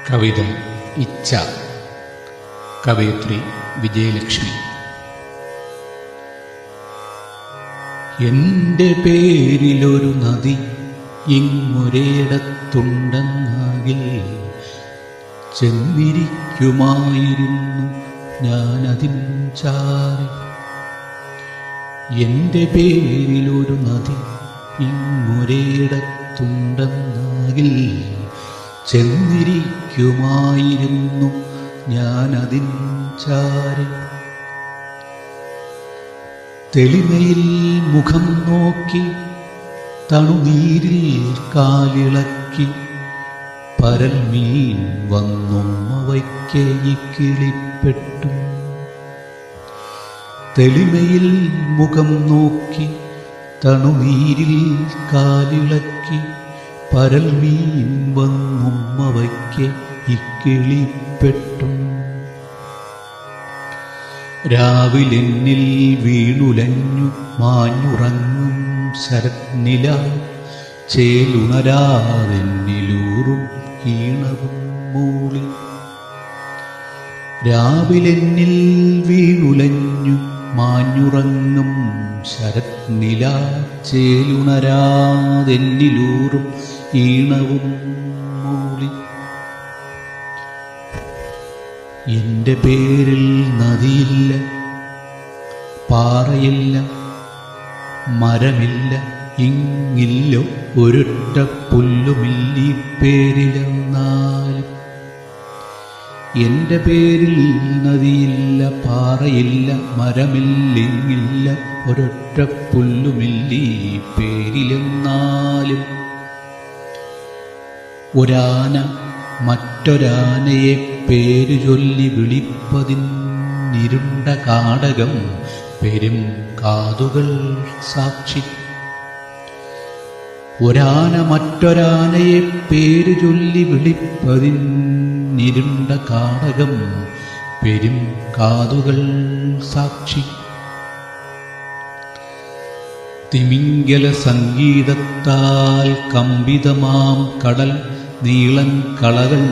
കവിത ഇച്ഛ. കവയിത്രി വിജയലക്ഷ്മി. എൻ്റെ പേരിലൊരു നദി ഇങ്ങൊരേടത്തുണ്ടെന്നാകിൽ ചെന്നിരിക്കുമായിരുന്നു ഞാനതിൻ ചാരി. എൻ്റെ പേരിലൊരു നദി ഇങ്ങൊരേടത്തുണ്ടെന്നാകിൽ ചെന്നിരിക്കുമായിരുന്നു ഞാനതിൻ ചാരി. തെളിമയിൽ മുഖം നോക്കി തണുനീരിൽ കാലിളക്കി പരൽമീൻ വന്നുമ്മവയ്ക്ക് ഈ കിളിപ്പെട്ടു. തെളിമയിൽ മുഖം നോക്കി തണുനീരിൽ കാലിളക്കി പരൽമീൻ വന്നുമ്മവയ്ക്ക് ഈ കിളിപ്പെട്ടു. രാവിലെന്നിൽ വീണുലഞ്ഞു മാഞ്ഞുറങ്ങും ശരത്നില ചേലുണരാതെന്നിലൂറും ഈണവും മൂളി. രാവിലെന്നിൽ വീണുലഞ്ഞു മാഞ്ഞുറങ്ങും ശരത്നില ചേലുണരാതെന്നിലൂറും ഈണവും മൂളി. എൻ്റെ പേരിൽ നദിയില്ല, പാറയില്ല, മരമില്ല, ഇങ്ങില്ലോ ഒരൊറ്റ പുല്ലുമില്ലീ പേരിലെന്നാലും. എൻ്റെ പേരിൽ നദിയില്ല, പാറയില്ല, മരമില്ലിങ്ങില്ല, ഒരൊറ്റ പുല്ലുമില്ലീ പേരിലെന്നാലും. ഒരാന മറ്റൊരാനയെ പേരു ചൊല്ലി വിളിപ്പതിനിരുണ്ട കാടകം പെരും കാതുകൾ സാക്ഷി. ഒരാന മറ്റൊരാനയെ പേരു ചൊല്ലി വിളിപ്പതിനിരുണ്ട കാടകം പെരും കാതുകൾ സാക്ഷി. തിമിംഗല സംഗീതത്താൽ കമ്പിതമാം കടൽ നീളൻ കളകൾ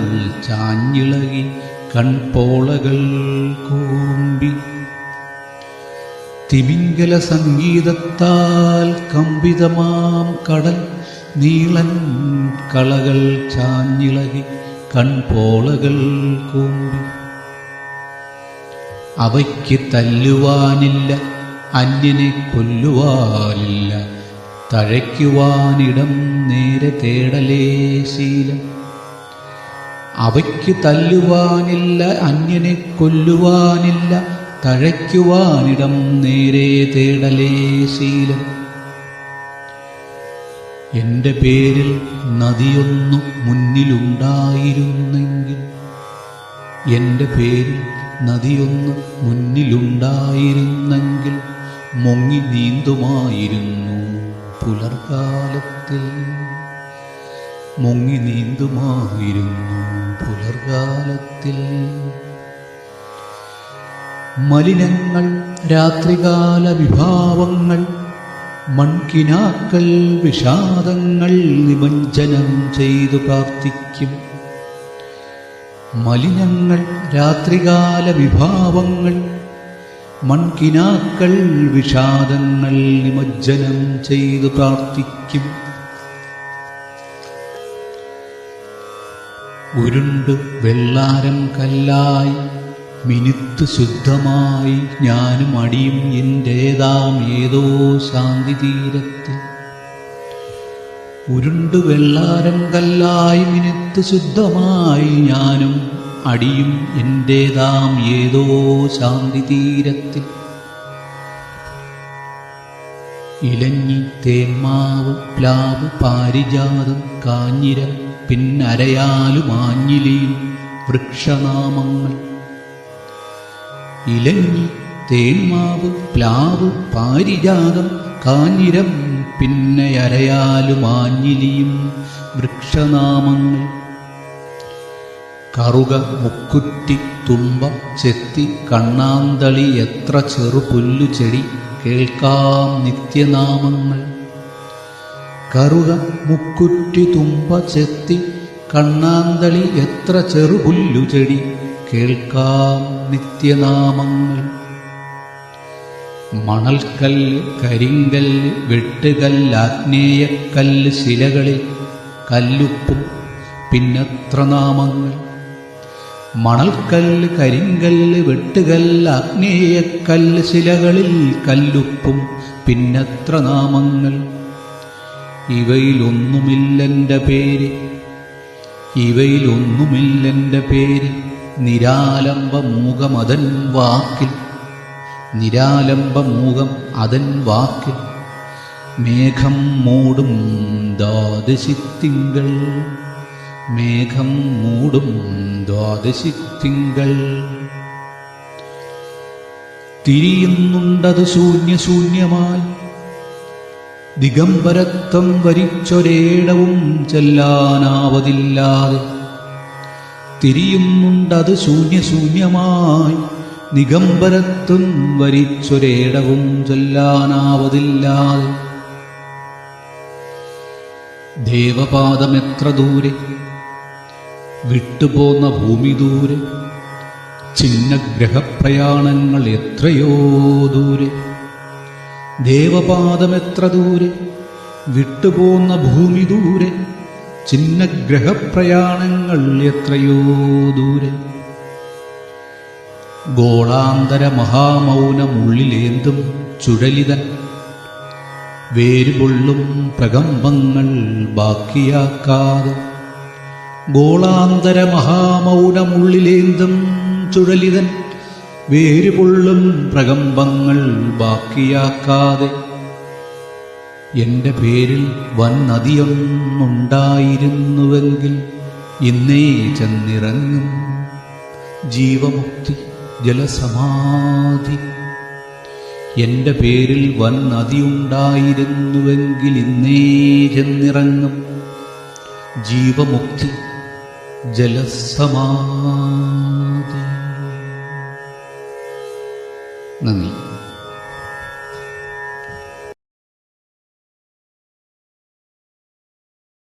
ചാഞ്ഞിളകി കൺപോളകൾ കൂമ്പി. തിമിംഗല സംഗീതത്താൽ കമ്പിതമാം കടൽ നീളൻ കളകൾ ചാഞ്ഞിളകി കൺപോളകൾ കൂമ്പി. അവയ്ക്ക് തല്ലുവാനില്ല, അന്യനെ കൊല്ലുവാനില്ല, തഴയ്ക്കുവാനിടം നേരെ തേടലേ ശീലം. അവയ്ക്ക് തല്ലുവാനില്ല, അന്യനെ കൊല്ലുവാനില്ല, തഴയ്ക്കുവാനിടം നേരെ തേടലേ ശീലം. എൻ്റെ പേരിൽ നദിയൊന്നു മുന്നിലുണ്ടായിരുന്നെങ്കിൽ, എൻ്റെ പേരിൽ നദിയൊന്നു മുന്നിലുണ്ടായിരുന്നെങ്കിൽ മുങ്ങി നീന്തുമായിരുന്നു പുലർകാലത്തിൽ. മുങ്ങി നീന്തുമായിരുന്നു പുലർകാലത്തിൽ. മലിനങ്ങൾ രാത്രികാല വിഭാവങ്ങൾ, മൺകിനാക്കൾ വിഷാദങ്ങൾ നിമഞ്ജനം ചെയ്തു പ്രാർത്ഥിക്കും. മലിനങ്ങൾ രാത്രികാല വിഭാവങ്ങൾ, മൺകിനാക്കൾ വിഷാദങ്ങൾ നിമജ്ജനം ചെയ്തു പ്രാർത്ഥിക്കും. ഉരുണ്ട് വെള്ളാരം കല്ലായി മിനുത്ത് ശുദ്ധമായി ഞാനും അടിയും എൻ്റേതാം ഏതോ ശാന്തി തീരത്തിൽ. ഉരുണ്ട് വെള്ളാരം കല്ലായി മിനുത്ത് ശുദ്ധമായി ഞാനും അടിയും എൻ്റേതാം ഏതോ ശാന്തി തീരത്തിൽ. ഇലഞ്ഞി തേന്മാവ് പ്ലാവ് പാരിജാതം കാഞ്ഞിരം പിന്നരയാലും ആഞ്ഞിലിയും വൃക്ഷനാമങ്ങൾ. ഇലഞ്ഞി തേന്മാവ് പ്ലാവ് പാരിജാതം കാഞ്ഞിരം പിന്നയരയാലും ആഞ്ഞിലിയും വൃക്ഷനാമങ്ങൾ. കറുക മുക്കുറ്റി തുമ്പ ചെത്തി കണ്ണാന്തളി എത്ര ചെറുപുല്ലു ചെടി കേൾക്കാം നിത്യനാമങ്ങൾ. കറുക മുക്കുറ്റി തുമ്പ ചെത്തി കണ്ണാന്തളി എത്ര ചെറുപുല്ലുചെടി കേൾക്കാം നിത്യനാമങ്ങൾ. മണൽക്കല്ല്, കരിങ്കല്ല്, വെട്ടുകല്ല്, ആഗ്നേയക്കല്ല്, ശിലകളിൽ കല്ലുപ്പും പിന്നെത്ര നാമങ്ങൾ. മണൽക്കല്ല്, കരിങ്കല്ല്, വെട്ടുകല്ല്, ആഗ്നേയക്കല്ല്, ശിലകളിൽ കല്ലുപ്പും പിന്നെത്ര നാമങ്ങൾ. ഇവയിലൊന്നുമില്ലെൻ്റെ പേര്, ഇവയിലൊന്നുമില്ലെൻ്റെ പേര്. നിരാലംബ മൂകമതൻ വാക്കിൽ, നിരാലംബ മൂകം അതൻ വാക്കിൽ. മേഘം മൂടും ദ്വാദശിത്തിങ്കൾ, മേഘം മൂടും ദ്വാദശിത്തിങ്കൾ. തിരിയുന്നുണ്ടത് ശൂന്യശൂന്യമായി, ദിഗംബരത്വം വരിച്ചൊരേടവും ചെല്ലാനാവതില്ലാതെ. തിരിയുന്നുണ്ടത് ശൂന്യശൂന്യമായി, ദിഗംബരത്വം വരിച്ചൊരേടവും ചെല്ലാനാവതില്ലാതെ. ദേവപാദമെത്ര ദൂരെ, വിട്ടുപോന്ന ഭൂമി ദൂരെ. ചിഹ്നഗ്രഹപ്രയാണങ്ങൾ എത്രയോ ദൂരെ. ദേവപാദമെത്ര ദൂരെ, വിട്ടുപോന്ന ഭൂമി ദൂരെ. ചിഹ്നഗ്രഹപ്രയാണങ്ങൾ എത്രയോ ദൂരെ. ഗോളാന്തര മഹാമൗനമുള്ളിലേന്തും ചുഴലിതൻ വേരുപൊള്ളും പ്രകമ്പങ്ങൾ ബാക്കിയാക്കാതെ. ഗോളാന്തര മഹാമൗനമുള്ളിലേന്തും ചുഴലിതൻ വേരുപൊള്ളും പ്രകമ്പങ്ങൾ ബാക്കിയാക്കാതെ. എൻ്റെ പേരിൽ വൻ നദിയൊന്നുണ്ടായിരുന്നുവെങ്കിൽ ഇന്നേ ചെന്നിറങ്ങും ജീവമുക്തി ജലസമാധി. എൻ്റെ പേരിൽ വൻ നദിയുണ്ടായിരുന്നുവെങ്കിൽ ഇന്നേ ചെന്നിറങ്ങും ജീവമുക്തി ജലസമാധി. നന്ദി.